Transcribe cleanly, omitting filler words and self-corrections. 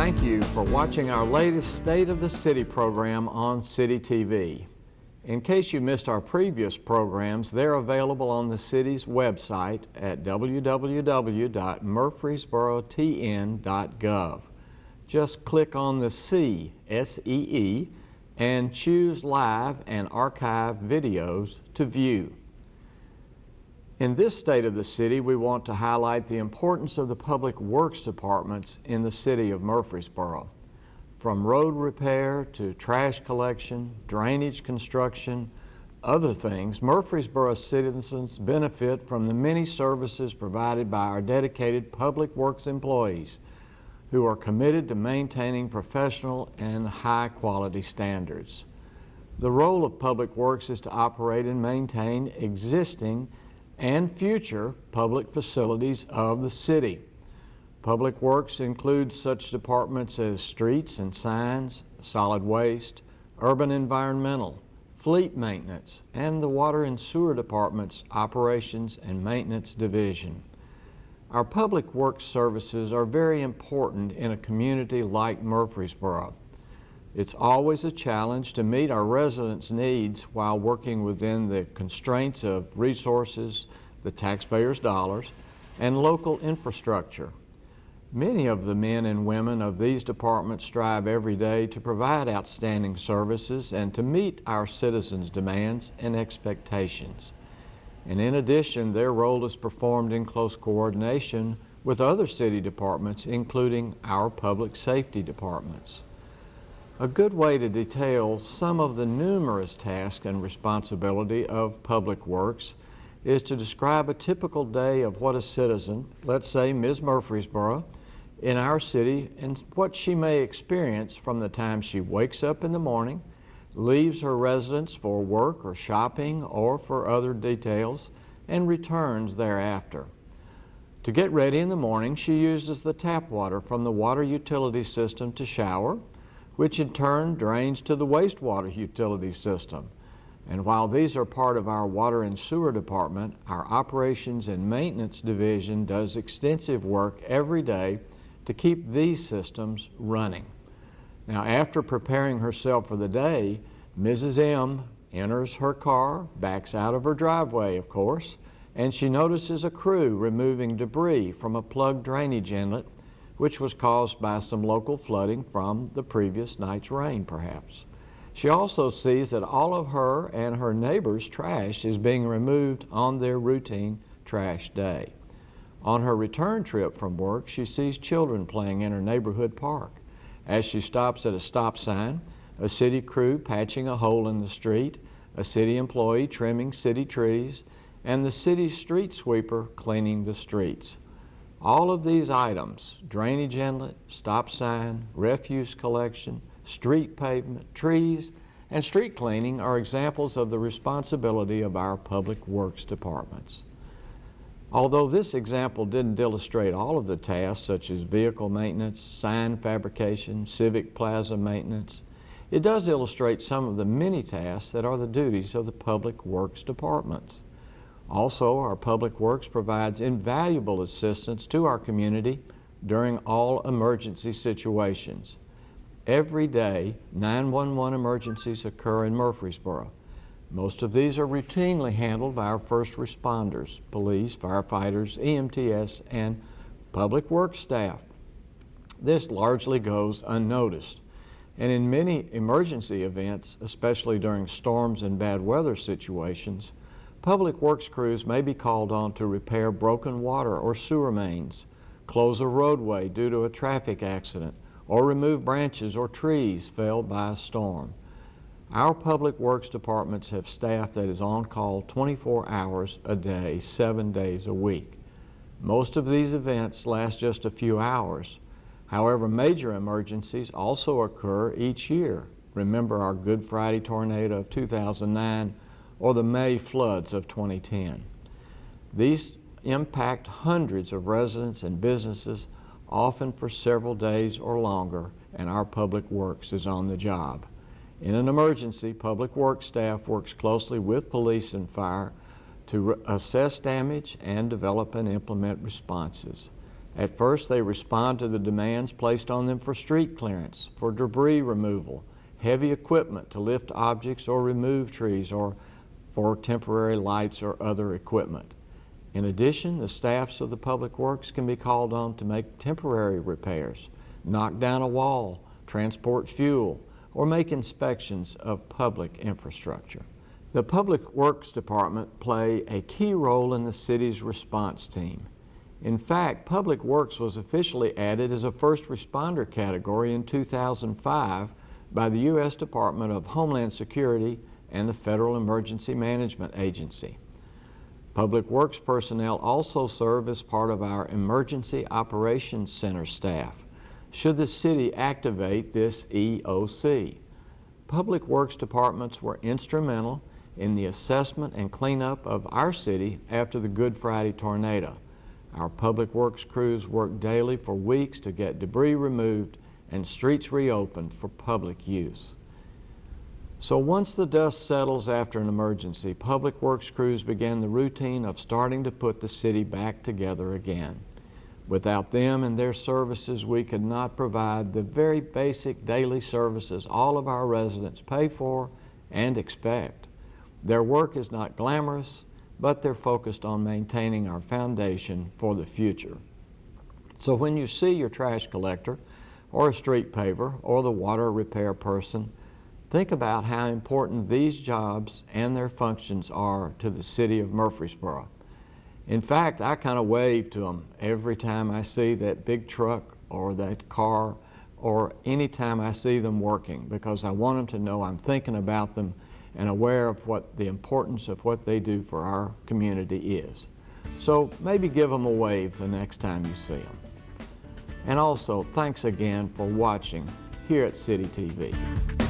Thank you for watching our latest State of the City program on City TV. In case you missed our previous programs, they're available on the city's website at www.murfreesborotn.gov. Just click on the C, S-E-E, and choose Live and Archive Videos to view. In this State of the City, we want to highlight the importance of the public works departments in the city of Murfreesboro. From road repair to trash collection, drainage construction, other things, Murfreesboro citizens benefit from the many services provided by our dedicated public works employees who are committed to maintaining professional and high-quality standards. The role of public works is to operate and maintain existing and future public facilities of the city. Public works includes such departments as streets and signs, solid waste, urban environmental, fleet maintenance, and the water and sewer department's operations and maintenance division. Our public works services are very important in a community like Murfreesboro. It's always a challenge to meet our residents' needs while working within the constraints of resources, the taxpayers' dollars, and local infrastructure. Many of the men and women of these departments strive every day to provide outstanding services and to meet our citizens' demands and expectations. And in addition, their role is performed in close coordination with other city departments, including our public safety departments. A good way to detail some of the numerous tasks and responsibility of public works is to describe a typical day of what a citizen, let's say Ms. Murfreesboro, in our city, and what she may experience from the time she wakes up in the morning, leaves her residence for work or shopping or for other details, and returns thereafter. To get ready in the morning, she uses the tap water from the water utility system to shower, which in turn drains to the wastewater utility system. And while these are part of our water and sewer department, our operations and maintenance division does extensive work every day to keep these systems running. Now, after preparing herself for the day, Mrs. M enters her car, backs out of her driveway, of course, and she notices a crew removing debris from a plugged drainage inlet, which was caused by some local flooding from the previous night's rain, perhaps. She also sees that all of her and her neighbors' trash is being removed on their routine trash day. On her return trip from work, she sees children playing in her neighborhood park. As she stops at a stop sign, a city crew patching a hole in the street, a city employee trimming city trees, and the city street sweeper cleaning the streets. All of these items, drainage inlet, stop sign, refuse collection, street pavement, trees, and street cleaning are examples of the responsibility of our public works departments. Although this example didn't illustrate all of the tasks such as vehicle maintenance, sign fabrication, civic plaza maintenance, it does illustrate some of the many tasks that are the duties of the public works departments. Also, our public works provides invaluable assistance to our community during all emergency situations. Every day, 911 emergencies occur in Murfreesboro. Most of these are routinely handled by our first responders, police, firefighters, EMTS, and public works staff. This largely goes unnoticed. And in many emergency events, especially during storms and bad weather situations, public works crews may be called on to repair broken water or sewer mains, close a roadway due to a traffic accident, or remove branches or trees felled by a storm. Our public works departments have staff that is on call 24 hours a day, 7 days a week. Most of these events last just a few hours. However, major emergencies also occur each year. Remember our Good Friday tornado of 2009 or the May floods of 2010. These impact hundreds of residents and businesses, often for several days or longer, and our public works is on the job. In an emergency, public works staff works closely with police and fire to assess damage and develop and implement responses. At first, they respond to the demands placed on them for street clearance, for debris removal, heavy equipment to lift objects or remove trees, or for temporary lights or other equipment. In addition, the staffs of the Public Works can be called on to make temporary repairs, knock down a wall, transport fuel, or make inspections of public infrastructure. The Public Works Department play a key role in the city's response team. In fact, Public Works was officially added as a first responder category in 2005 by the U.S. Department of Homeland Security and the Federal Emergency Management Agency. Public Works personnel also serve as part of our Emergency Operations Center staff, should the city activate this EOC. Public Works departments were instrumental in the assessment and cleanup of our city after the Good Friday tornado. Our Public Works crews worked daily for weeks to get debris removed and streets reopened for public use. So once the dust settles after an emergency, Public Works crews began the routine of starting to put the city back together again. Without them and their services, we could not provide the very basic daily services all of our residents pay for and expect. Their work is not glamorous, but they're focused on maintaining our foundation for the future. So when you see your trash collector, or a street paver, or the water repair person, think about how important these jobs and their functions are to the city of Murfreesboro. In fact, I kind of wave to them every time I see that big truck or that car, or any time I see them working, because I want them to know I'm thinking about them and aware of what the importance of what they do for our community is. So maybe give them a wave the next time you see them. And also, thanks again for watching here at City TV.